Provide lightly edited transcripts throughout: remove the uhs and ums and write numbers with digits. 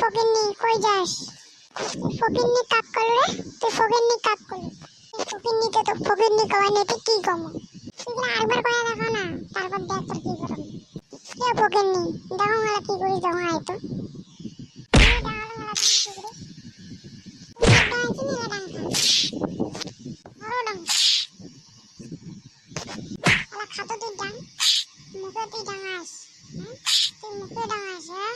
ফকিন্নি কই যাস? ফকিন্নি কাক করলে তুই ফকিন্নি কাক করলি ফকিন্নিতে তো ফকিন্নি কওয়া নেই কি কম তুই আরেকবার কয়া দেখো না তারপর দেখ তোর কি করবি কে ফকিন্নি দেখো মেলা কি করি দেখো আইতো খাতো তুই ডাং মুখে তুই ডাঙাস তুই মুখে ডাঙাস হ্যাঁ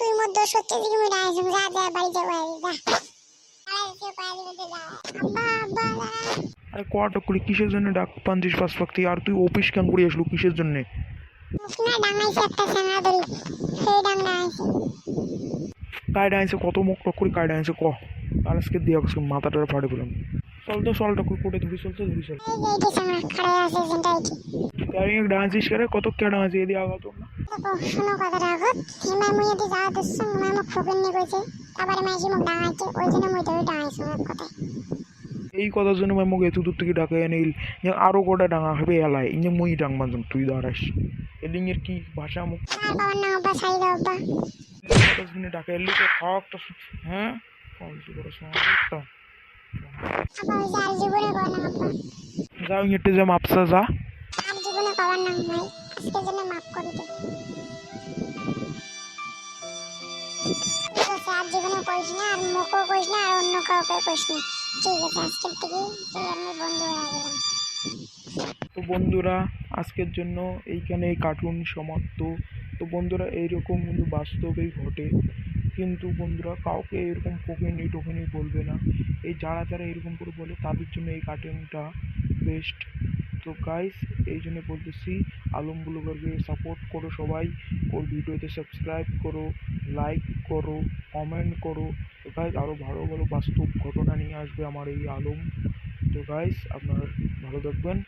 তুই মধ্যে সত্যি দিকে আমি ডাঙাস যা যা বাড়ি যাবো আরে কটা করে কিসের জন্য ডাক পাঞ্জিস পাঁচ পাখি আর তুই অফিস কেন করে আসলো কিসের জন্য? কায় ডাইছে কত মুখ টক করে কায় ডাইছে ক আর আজকে দিয়ে মাথাটা ফাটে পেলাম। চল তো চল টকুর কোটে ধরি চল তো ধরি চল তাই ডান্সিস করে কত কে ডান্স এদি আগা তো না শোনো কথাটা আগত হিমাই মুই এদি যা দিছ হিমাই মুখ ফকিন্নি কইছে তারপরে মাইজি মুখ ডাঙাইছে ওই জন্য মুই ধরে ডাঙাইছো এক কথা এই কথার জন্য মাই মুখ এত দূর থেকে ডাকে এনিল আরো কটা ডাঙা হবে এলাই ইনে মুই ডাংবান তুই দাঁড়াস এলিংয়ের কি ভাষা মুখ বাবার নাম বা সাই দাও দিনে ডাকে এলি তো খাওয়া হ্যাঁ ফালতু করে সমস্যা আপা ওই আর জীবনে কর না আপা যাও ইয়েতে যা মাপসা যা আর জীবনে করার নাম ভাই আজকের জন্য মাফ করে দে আর জীবনে কইস না আর মুখও কইস না আর অন্য কাউকে কইস না ঠিক আছে আজকের থেকে তুই আমি বন্ধু হয়ে গেলাম। তো বন্ধুরা আজকের জন্য এইখানে এই কার্টুন সমাপ্ত। তো বন্ধুরা এইরকম কিন্তু বাস্তবেই ঘটে কিন্তু বন্ধুরা কাউকে এরকম ফকিনি টকিনি বলবে না এই যারা যারা এরকম করে বলে তাদের জন্য এই কার্টুনটা বেস্ট। তো গাইস এই জন্য বলতেছি আলম ব্লগারকে সাপোর্ট করো সবাই ওর ভিডিওতে সাবস্ক্রাইব করো লাইক করো কমেন্ট করো। তো গাইস আরও ভালো ভালো বাস্তব ঘটনা নিয়ে আসবে আমার এই আলম। তো গাইস আপনারা ভালো থাকবেন।